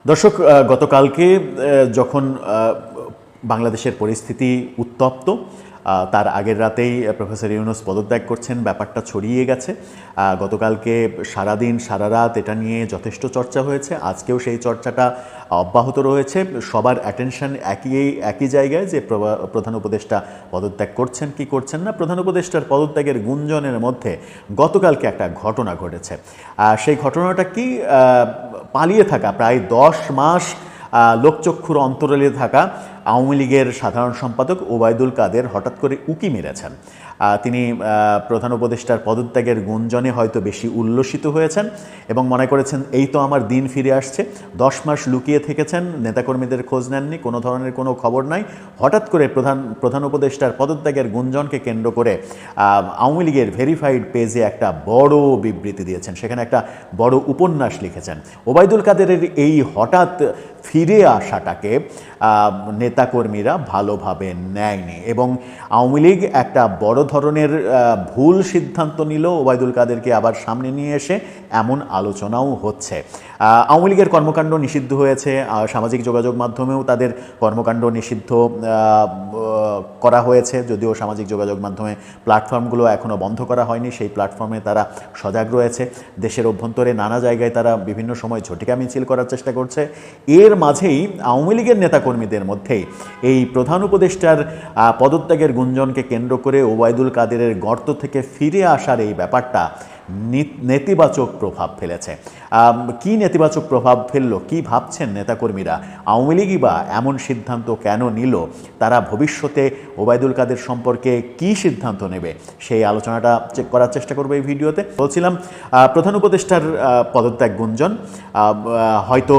দর্শক, গতকালকে যখন বাংলাদেশের পরিস্থিতি উত্তপ্ত, তার আগের রাতেই প্রফেসর ইউনূস পদত্যাগ করছেন, ব্যাপারটা ছড়িয়ে গেছে। গতকালকে সারাদিন সারা রাত এটা নিয়ে যথেষ্ট চর্চা হয়েছে, আজকেও সেই চর্চাটা অব্যাহত রয়েছে। সবার অ্যাটেনশন একই জায়গায় যে প্রধান উপদেষ্টা পদত্যাগ করছেন কি করছেন না। প্রধান উপদেষ্টার পদত্যাগের গুঞ্জনের মধ্যে গতকালকে একটা ঘটনা ঘটেছে। সেই ঘটনাটা কি, পালিয়ে থাকা প্রায় 10 মাস লোকচক্ষুর অন্তরালে থাকা আওয়ামী লীগের সাধারণ সম্পাদক ওবায়দুল কাদের হঠাৎ করে উকি মেরেছেন। তিনি প্রধান উপদেষ্টার পদত্যাগের গুঞ্জনে হয়তো বেশি উল্লসিত হয়েছেন এবং মনে করেছেন এই তো আমার দিন ফিরে আসছে। 10 মাস লুকিয়ে থেকেছেন, নেতাকর্মীদের খোঁজ নেননি, কোনো ধরনের কোনো খবর নাই। হঠাৎ করে প্রধান উপদেষ্টার পদত্যাগের গুঞ্জনকে কেন্দ্র করে আওয়ামী লীগের ভেরিফাইড পেজে একটা বড় বিবৃতি দিয়েছেন, সেখানে একটা বড় উপন্যাস লিখেছেন। ওবায়দুল কাদেরের এই হঠাৎ ফিরে আসাটাকে নেতাকর্মীরা ভালোভাবে নেয়নি এবং আওয়ামী লীগ একটা বড় ধরনের ভুল সিদ্ধান্ত নিল ওবায়দুল কাদেরকে আবার সামনে নিয়ে এসে, এমন আলোচনাও হচ্ছে। আওয়ামী লীগের কর্মকাণ্ড নিষিদ্ধ হয়েছে, সামাজিক যোগাযোগ মাধ্যমেও তাদের কর্মকাণ্ড নিষিদ্ধ করা হয়েছে, যদিও সামাজিক যোগাযোগ মাধ্যমে প্ল্যাটফর্মগুলো এখনও বন্ধ করা হয়নি, সেই প্ল্যাটফর্মে তারা সজাগ রয়েছে। দেশের অভ্যন্তরে নানা জায়গায় তারা বিভিন্ন সময় ঝটিকা মিছিল করার চেষ্টা করছে। এর মাঝেই আওয়ামী লীগের নেতাকর্মীদের মধ্যেই এই প্রধান উপদেষ্টার পদত্যাগের গুঞ্জনকে কেন্দ্র করে ওবায়দুল কাদেরের গর্ত থেকে ফিরে আসার এই ব্যাপারটা নেতিবাচক প্রভাব ফেলেছে। কি নেতিবাচক প্রভাব ফেললো, কি ভাবছেন নেতাকর্মীরা? আওয়ামী লীগই বা এমন সিদ্ধান্ত কেন নিল? তারা ভবিষ্যতে ওবায়দুল কাদের সম্পর্কে কি সিদ্ধান্ত নেবে, সেই আলোচনাটা করার চেষ্টা করবো এই ভিডিওতে। বলছিলাম, প্রধান উপদেষ্টার পদত্যাগ গুঞ্জন, হয়তো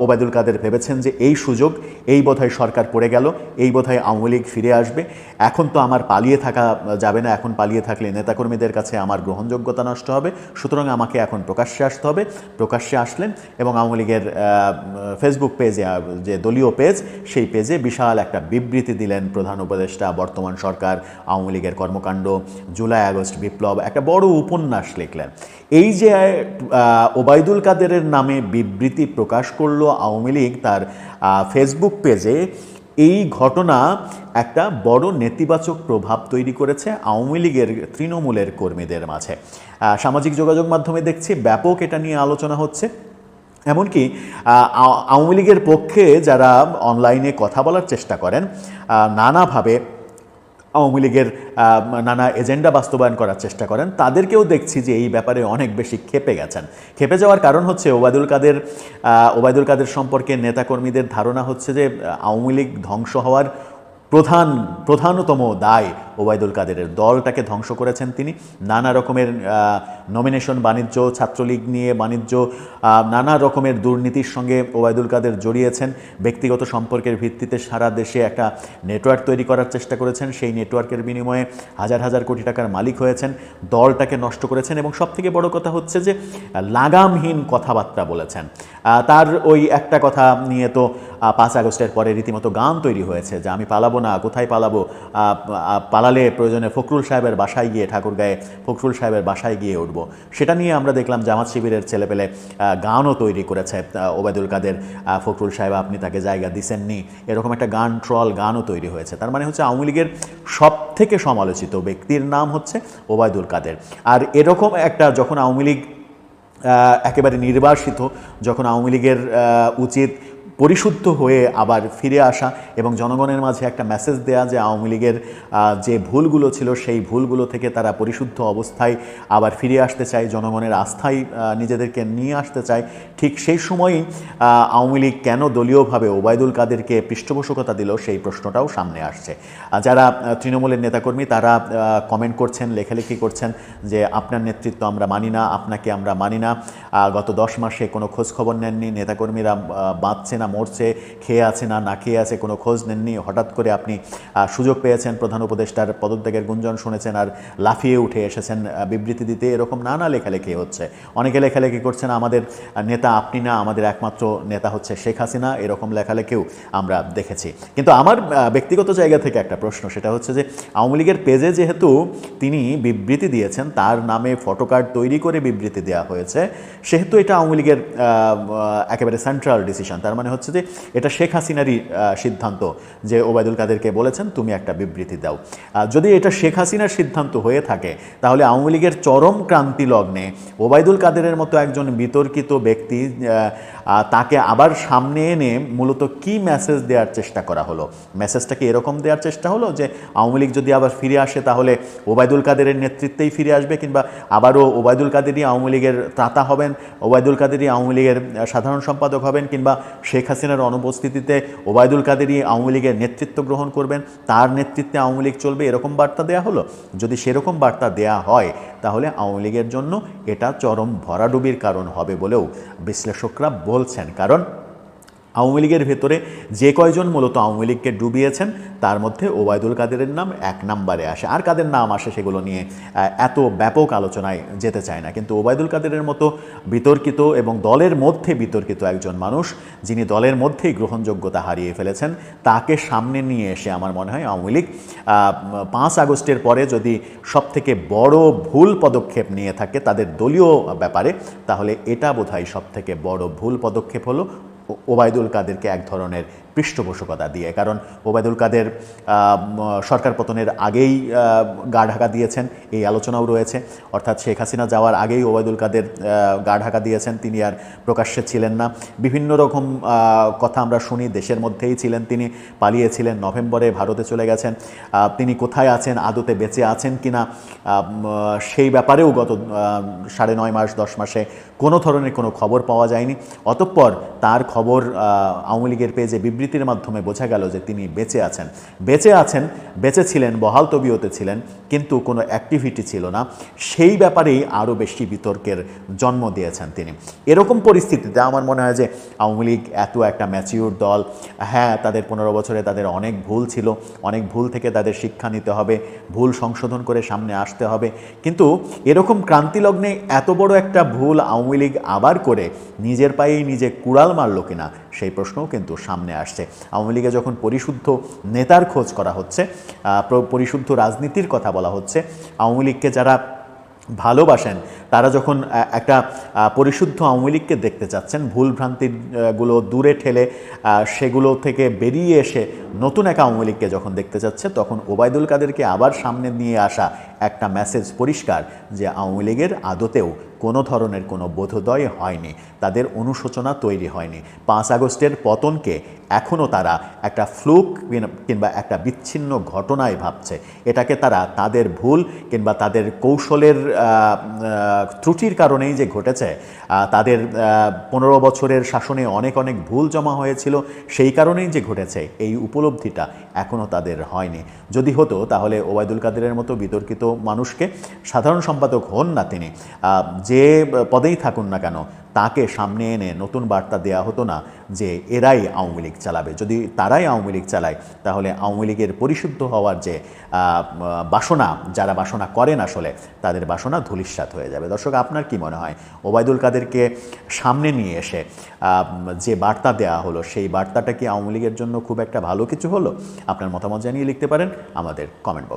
ওবায়দুল কাদের ভেবেছেন যে এই সুযোগ, এই বোধহয় সরকার পড়ে গেল, এই বোধহয় আওয়ামী লীগ ফিরে আসবে, এখন তো আমার পালিয়ে থাকা যাবে না, এখন পালিয়ে থাকলে নেতাকর্মীদের কাছে আমার গ্রহণযোগ্যতা নষ্ট হবে, সুতরাং আমাকে এখন প্রকাশ্যে আসতে হবে। প্রকাশ্যে আসলেন এবং আওয়ামী লীগের ফেসবুক পেজে, যে দলীয় পেজ, সেই পেজে বিশাল একটা বিবৃতি দিলেন প্রধান উপদেষ্টা। বর্তমান সরকার, আওয়ামী লীগের কর্মকাণ্ড, জুলাই আগস্ট বিপ্লব, একটা বড় উপন্যাস লিখলেন। এই যে ওবায়দুল কাদেরের নামে বিবৃতি প্রকাশ করলো আওয়ামী লীগ তার ফেসবুক পেজে, এই ঘটনা একটা বড় নেতিবাচক প্রভাব তৈরি করেছে আওয়ামী লীগের তৃণমূলের কর্মীদের মাঝে। সামাজিক যোগাযোগ মাধ্যমে দেখছি ব্যাপক এটা নিয়ে আলোচনা হচ্ছে। এমনকি আওয়ামী লীগের পক্ষে যারা অনলাইনে কথা বলার চেষ্টা করেন, নানাভাবে আওয়ামী লীগের নানা এজেন্ডা বাস্তবায়ন করার চেষ্টা করেন, তাদেরকেও দেখছি যে এই ব্যাপারে অনেক বেশি ক্ষেপে গেছেন। ক্ষেপে যাওয়ার কারণ হচ্ছে ওবায়দুল কাদের সম্পর্কে নেতাকর্মীদের ধারণা হচ্ছে যে আওয়ামী লীগ ধ্বংস হওয়ার প্রধানতম দায় ওবায়দুল কাদেরের। দলটাকে ধ্বংস করেছেন তিনি। নানা রকমের নমিনেশন বাণিজ্য, ছাত্রলীগ নিয়ে বাণিজ্য, নানা রকমের দুর্নীতির সঙ্গে ওবায়দুল কাদের জড়িয়েছেন। ব্যক্তিগত সম্পর্কের ভিত্তিতে সারা দেশে একটা নেটওয়ার্ক তৈরি করার চেষ্টা করেছেন, সেই নেটওয়ার্কের বিনিময়ে হাজার হাজার কোটি টাকার মালিক হয়েছেন, দলটাকে নষ্ট করেছেন এবং সবথেকে বড় কথা হচ্ছে যে লাগামহীন কথাবার্তা বলেছেন। তার ওই একটা কথা নিয়ে তো 5 আগস্টের পরে রীতিমতো গান তৈরি হয়েছে যে আমি পালাবো না, কোথায় পালাবো, পালালে প্রয়োজনে ফখরুল সাহেবের বাসায় গিয়ে, ঠাকুরগাঁয়ে ফখরুল সাহেবের বাসায় গিয়ে উঠবো। সেটা নিয়ে আমরা দেখলাম জামাত শিবিরের ছেলেপেলে গানও তৈরি করেছে, ওবায়দুল কাদের, ফখরুল সাহেব আপনি তাকে জায়গা দিছেননি, এরকম একটা গান, ট্রল গানও তৈরি হয়েছে। তার মানে হচ্ছে আওয়ামী লীগের সবথেকে সমালোচিত ব্যক্তির নাম হচ্ছে ওবায়দুল কাদের। আর এরকম একটা, যখন আওয়ামী লীগ একেবারে নির্বাসিত, যখন আওয়ামী লীগের উচিত পরিশুদ্ধ হয়ে আবার ফিরে আসা এবং জনগণের মাঝে একটা মেসেজ দেয়া যে আওয়ামী লীগের যে ভুলগুলো ছিল সেই ভুলগুলো থেকে তারা পরিশুদ্ধ অবস্থায় আবার ফিরে আসতে চায়, জনগণের আস্থায় নিজেদেরকে নিয়ে আসতে চায়, ঠিক সেই সময়ই আওয়ামী লীগ কেন দলীয়ভাবে ওবায়দুল কাদেরকে পৃষ্ঠপোষকতা দিল, সেই প্রশ্নটাও সামনে আসছে। যারা তৃণমূলের নেতাকর্মী তারা কমেন্ট করছেন, লেখালেখি করছেন যে আপনার নেতৃত্ব আমরা মানি না, আপনাকে আমরা মানি না, গত 10 মাসে কোনো খোঁজ খবর নেননি, নেতাকর্মীরা বাঁচছে না, মরছে, খেয়ে আছে না না খেয়ে আছে, কোনো খোঁজ নেননি, হঠাৎ করে আপনি সুযোগ পেয়েছেন, প্রধান উপদেষ্টার পদত্যাগের গুঞ্জন শুনেছেন আর লাফিয়ে উঠে এসেছেন বিবৃতি দিতে, এরকম নানা লেখালেখি হচ্ছে। অনেকে লেখালেখি করছেন আমাদের নেতা আপনি না, আমাদের একমাত্র নেতা হচ্ছে শেখ হাসিনা, এরকম লেখালেখিও আমরা দেখেছি। কিন্তু আমার ব্যক্তিগত জায়গা থেকে একটা প্রশ্ন, সেটা হচ্ছে যে আওয়ামী লীগের পেজে যেহেতু তিনি বিবৃতি দিয়েছেন, তার নামে ফটোকার্ড তৈরি করে বিবৃতি দেওয়া হয়েছে, সেহেতু এটা আওয়ামী লীগের একেবারে সেন্ট্রাল ডিসিশন। তার মানে হচ্ছে যে এটা শেখ হাসিনারই সিদ্ধান্ত যে ওবায়দুল কাদেরকে বলেছেন তুমি একটা বিবৃতি দাও। যদি এটা শেখ হাসিনার সিদ্ধান্ত হয়ে থাকে, তাহলে আওয়ামী লীগের চরম ক্রান্তি লগ্নে ওবায়দুল কাদেরের মতো একজন বিতর্কিত ব্যক্তি, তাকে আবার সামনে এনে মূলত কি মেসেজ দেওয়ার চেষ্টা করা হলো? মেসেজটা কি এরকম দেওয়ার চেষ্টা হলো যে আওয়ামী লীগ যদি আবার ফিরে আসে তাহলে ওবায়দুল কাদেরের নেতৃত্বেই ফিরে আসবে, কিংবা আবারও ওবায়দুল কাদেরই আওয়ামী লীগের ত্রাতা হবেন, ওবায়দুল কাদেরই আওয়ামী লীগের সাধারণ সম্পাদক হবেন, কিংবা শেখ হাসিনার অনুপস্থিতিতে ওবায়দুল কাদেরই আওয়ামী লীগের নেতৃত্ব গ্রহণ করবেন, তার নেতৃত্বে আওয়ামী লীগ চলবে, এরকম বার্তা দেওয়া হলো? যদি সেরকম বার্তা দেয়া হয়, তাহলে আওয়ামী লীগের জন্য এটা চরম ভরাডুবির কারণ হবে বলেও বিশ্লেষকরা বলছেন। কারণ আওয়ামী লীগের ভেতরে যে কয়জন মূলত আওয়ামী লীগকে ডুবিয়েছেন, তার মধ্যে ওবায়দুল কাদেরের নাম এক নম্বরে আসে। আর কাদের নাম আসে সেগুলো নিয়ে এত ব্যাপক আলোচনায় যেতে চায় না, কিন্তু ওবায়দুল কাদেরের মতো বিতর্কিত এবং দলের মধ্যে বিতর্কিত একজন মানুষ, যিনি দলের মধ্যেই গ্রহণযোগ্যতা হারিয়ে ফেলেছেন, তাকে সামনে নিয়ে এসে আমার মনে হয় আওয়ামী লীগ 5 আগস্টের পরে যদি সবথেকে বড় ভুল পদক্ষেপ নিয়ে থাকে তাদের দলীয় ব্যাপারে, তাহলে এটা বোধহয় সবথেকে বড় ভুল পদক্ষেপ হলো ওবায়দুল কাদেরকে এক ধরনের পৃষ্ঠপোষকতা দিয়ে। কারণ ওবায়দুল কাদের সরকার পতনের আগেই গা ঢাকা দিয়েছেন, এই আলোচনাও রয়েছে। অর্থাৎ শেখ হাসিনা যাওয়ার আগেই ওবায়দুল কাদের গা ঢাকা দিয়েছেন, তিনি আর প্রকাশ্যে ছিলেন না। বিভিন্ন রকম কথা আমরা শুনি, দেশের মধ্যেই ছিলেন তিনি, পালিয়েছিলেন, নভেম্বরে ভারতে চলে গেছেন। তিনি কোথায় আছেন, আদতে বেঁচে আছেন কিনা, সেই ব্যাপারেও গত 9.5 মাস 10 মাসে কোনো ধরনের কোনো খবর পাওয়া যায়নি। অতঃপর তার খবর আওয়ামী লীগের পেজে বিবৃতির মাধ্যমে বোঝা গেল যে তিনি বেঁচে ছিলেন, বহাল তবিয়তে ছিলেন, কিন্তু কোনো অ্যাক্টিভিটি ছিল না। সেই ব্যাপারেই আরও বেশি বিতর্কের জন্ম দিয়েছেন তিনি। এরকম পরিস্থিতিতে আমার মনে হয় যে আওয়ামী লীগ এত একটা ম্যাচিউর দল, হ্যাঁ তাদের 15 বছরে তাদের অনেক ভুল ছিল, অনেক ভুল থেকে তাদের শিক্ষা নিতে হবে, ভুল সংশোধন করে সামনে আসতে হবে, কিন্তু এরকম ক্রান্তিলগ্নে এত বড় একটা ভুল আওয়ামী লীগ আবার করে নিজের পায়েই নিজে কুড়াল মারল কিনা, সেই প্রশ্নও কিন্তু সামনে আসছে। আওয়ামী লীগে যখন পরিশুদ্ধ নেতার খোঁজ করা হচ্ছে, পরিশুদ্ধ রাজনীতির কথা বলা হচ্ছে, আওয়ামী লীগকে যারা ভালোবাসেন তারা যখন একটা পরিশুদ্ধ আওয়ামী লীগকে দেখতে চাচ্ছেন, ভুল ভ্রান্তিগুলো দূরে ঠেলে সেগুলো থেকে বেরিয়ে এসে নতুন এক আওয়ামী লীগকে যখন দেখতে চাচ্ছে, তখন ওবায়দুল কাদেরকে আবার সামনে নিয়ে আসা একটা মেসেজ পরিষ্কার যে আওয়ামী লীগের আদতেও কোনো ধরনের কোনো বোধোদয় হয়নি, তাদের অনুশোচনা তৈরি হয়নি। 5 আগস্টের পতনকে এখনও তারা একটা ফ্লুক কিংবা একটা বিচ্ছিন্ন ঘটনায় ভাবছে। এটাকে তারা তাদের ভুল কিংবা তাদের কৌশলের ত্রুটির কারণেই যে ঘটেছে, তাদের 15 বছরের শাসনে অনেক অনেক ভুল জমা হয়েছিল, সেই কারণেই যে ঘটেছে, এই উপলব্ধিটা এখনও তাদের হয়নি। যদি হতো তাহলে ওবায়দুল কাদেরের মতো বিতর্কিত মানুষকে, সাধারণ সম্পাদক হন না তিনি, যে পদেই থাকুন না কেন, তাকে সামনে এনে নতুন বার্তা দেয়া হতো না যে এরাই আওয়ামী লীগ চালাবে। যদি তারাই আওয়ামী লীগ চালায়, তাহলে আওয়ামী লীগের পরিশুদ্ধ হওয়ার যে বাসনা, যারা বাসনা করেন আসলে, তাদের বাসনা ধূলিসাৎ হয়ে যাবে। দর্শক, আপনার কি মনে হয় ওবায়দুল কাদেরকে সামনে নিয়ে এসে যে বার্তা দেওয়া হলো, সেই বার্তাটা কি আওয়ামী লীগের জন্য খুব একটা ভালো কিছু হলো? আপনার মতামত জানিয়ে লিখতে পারেন আমাদের কমেন্ট বক্স।